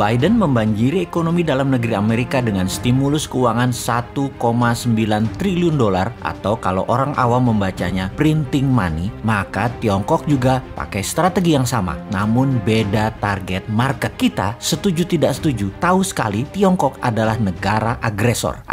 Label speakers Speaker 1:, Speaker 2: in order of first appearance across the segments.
Speaker 1: Biden membanjiri ekonomi dalam negeri Amerika dengan stimulus keuangan 1,9 triliun dolar, atau kalau orang awam membacanya printing money, maka Tiongkok juga pakai strategi yang sama, namun beda target market. Kita setuju tidak setuju, tahu sekali Tiongkok adalah negara agresor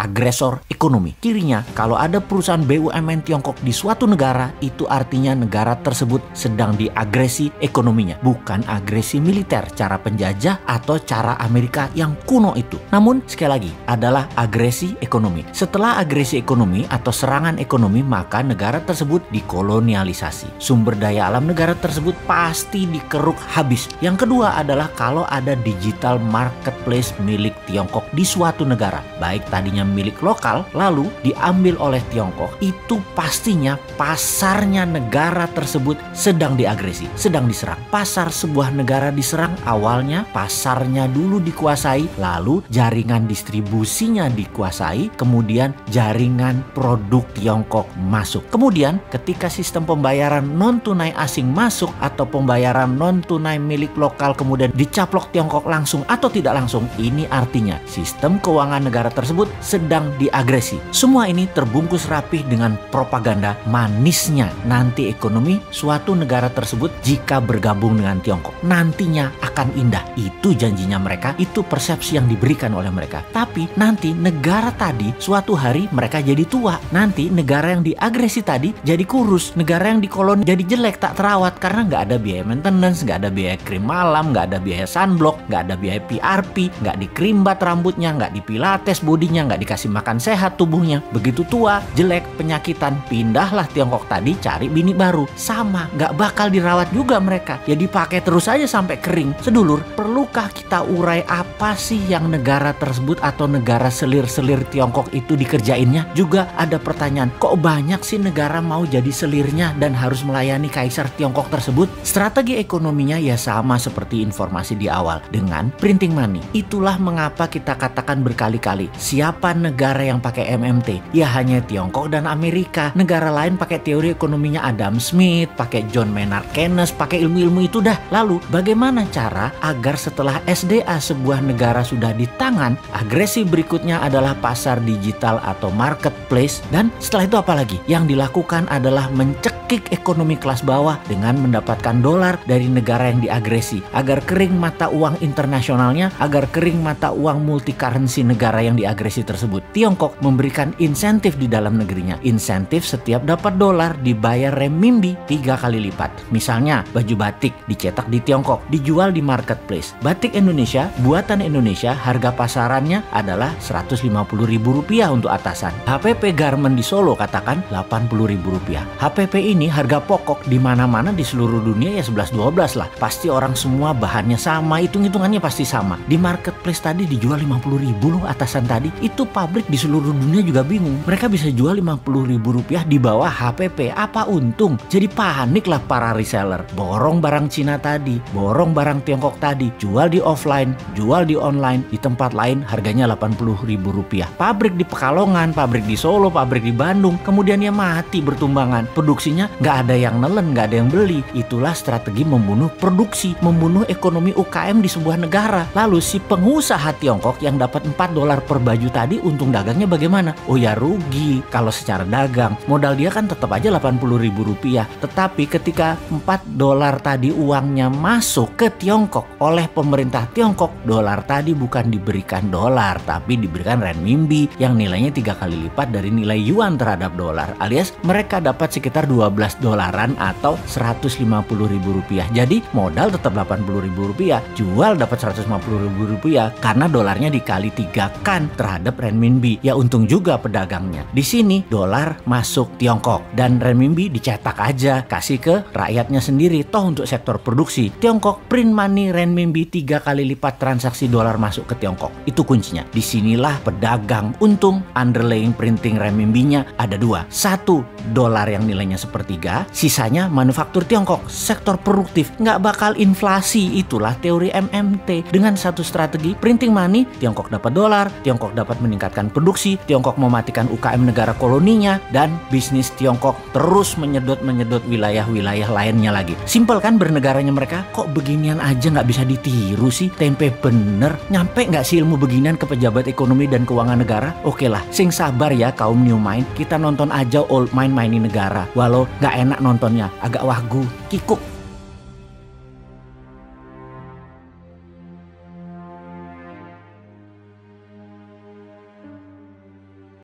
Speaker 1: ekonomi. Kirinya, kalau ada perusahaan BUMN Tiongkok di suatu negara, itu artinya negara tersebut sedang diagresi ekonominya, bukan agresi militer, cara penjajah atau cara Amerika yang kuno itu. Namun sekali lagi adalah agresi ekonomi. Setelah agresi ekonomi atau serangan ekonomi, maka negara tersebut dikolonialisasi. Sumber daya alam negara tersebut pasti dikeruk habis. Yang kedua adalah kalau ada digital marketplace milik Tiongkok di suatu negara, baik tadinya milik lokal lalu diambil oleh Tiongkok, itu pastinya pasarnya negara tersebut sedang diagresi, sedang diserang. Pasar sebuah negara diserang, awalnya pasarnya dulu dikuasai, lalu jaringan distribusinya dikuasai, kemudian jaringan produk Tiongkok masuk. Kemudian ketika sistem pembayaran non-tunai asing masuk atau pembayaran non-tunai milik lokal kemudian dicaplok Tiongkok langsung atau tidak langsung, ini artinya sistem keuangan negara tersebut sedang diagresi. Semua ini terbungkus rapih dengan propaganda manisnya nanti ekonomi suatu negara tersebut jika bergabung dengan Tiongkok nantinya akan indah. Itu janjinya mereka, itu persepsi yang diberikan oleh mereka. Tapi nanti negara tadi suatu hari mereka jadi tua. Nanti negara yang diagresi tadi jadi kurus. Negara yang dikoloni jadi jelek, tak terawat karena nggak ada biaya maintenance, nggak ada biaya krim malam, nggak ada biaya sunblock, nggak ada biaya PRP, nggak dikrimbat rambutnya, nggak dipilates bodinya, nggak dikasih makan sehat tubuhnya. Begitu tua, jelek, penyakitan, pindahlah Tiongkok tadi cari bini baru. Sama, nggak bakal dirawat juga mereka. Ya dipakai terus aja sampai kering. Sedulur, perlukah kita urai apa sih yang negara tersebut atau negara selir-selir Tiongkok itu dikerjainnya? Juga ada pertanyaan, kok banyak sih negara mau jadi selirnya dan harus melayani kaisar Tiongkok tersebut? Strategi ekonominya ya sama seperti informasi di awal, dengan printing money. Itulah mengapa kita katakan berkali-kali, siapa negara yang pakai MMT? Ya hanya Tiongkok dan Amerika. Negara lain pakai teori ekonominya Adam Smith, pakai John Maynard Keynes, pakai ilmu-ilmu itu dah. Lalu bagaimana cara agar setelah SDA sebuah negara sudah di tangan, agresi berikutnya adalah pasar digital atau marketplace, dan setelah itu apa lagi? Yang dilakukan adalah mencekik ekonomi kelas bawah dengan mendapatkan dolar dari negara yang diagresi agar kering mata uang internasionalnya, agar kering mata uang multi currency negara yang diagresi tersebut. Tiongkok memberikan insentif di dalam negerinya. Insentif setiap dapat dolar dibayar renminbi 3 kali lipat. Misalnya baju batik dicetak di Tiongkok, dijual di marketplace. Batik Indonesia, buatan Indonesia, harga pasarannya adalah Rp150.000 untuk atasan. HPP Garment di Solo katakan Rp80.000. HPP ini harga pokok di mana-mana di seluruh dunia ya 11-12 lah. Pasti orang semua bahannya sama, hitung-hitungannya pasti sama. Di marketplace tadi dijual Rp50.000 loh atasan tadi. Itu pabrik di seluruh dunia juga bingung. Mereka bisa jual Rp50.000 di bawah HPP. Apa untung? Jadi panik lah para reseller. Borong barang Cina tadi, borong barang Tiongkok tadi, jual di offline, jual di online. Di tempat lain harganya Rp80.000. Pabrik di Pekalongan, pabrik di Solo, pabrik di Bandung, kemudian ya mati bertumbangan. Produksinya nggak ada yang nelen, nggak ada yang beli. Itulah strategi membunuh produksi, membunuh ekonomi UKM di sebuah negara. Lalu si pengusaha Tiongkok yang dapat $4 per baju tadi, untung dagangnya bagaimana? Oh ya rugi kalau secara dagang. Modal dia kan tetap aja Rp80.000. Tetapi ketika $4 tadi uangnya masuk ke Tiongkok oleh pemerintah Tiongkok, dolar tadi bukan diberikan dolar, tapi diberikan renminbi yang nilainya 3 kali lipat dari nilai yuan terhadap dolar, alias mereka dapat sekitar $12 atau Rp150.000. Jadi modal tetap Rp80.000, jual dapat Rp150.000 karena dolarnya dikali 3 kan terhadap renminbi. Ya untung juga pedagangnya. Di sini dolar masuk Tiongkok dan renminbi dicetak aja, kasih ke rakyatnya sendiri. Toh untuk sektor produksi, Tiongkok print money renminbi 3 kali lipat transaksi dolar masuk ke Tiongkok. Itu kuncinya. Disinilah pedagang untung. Underlying printing renminbinya ada dua. Satu, dolar yang nilainya sepertiga, sisanya manufaktur Tiongkok, sektor produktif, nggak bakal inflasi. Itulah teori MMT. Dengan satu strategi printing money, Tiongkok dapat dolar, Tiongkok dapat meningkatkan produksi, Tiongkok mematikan UKM negara koloninya, dan bisnis Tiongkok terus menyedot wilayah-wilayah lainnya lagi. Simpel kan bernegaranya mereka? Kok beginian aja nggak bisa ditiru sih? Tempe bener bener, nyampe nggak sih ilmu beginian ke pejabat ekonomi dan keuangan negara? Oke lah, sing sabar ya kaum new mind, kita nonton aja old mind mainin negara. Walau nggak enak nontonnya, agak wagu, kikuk.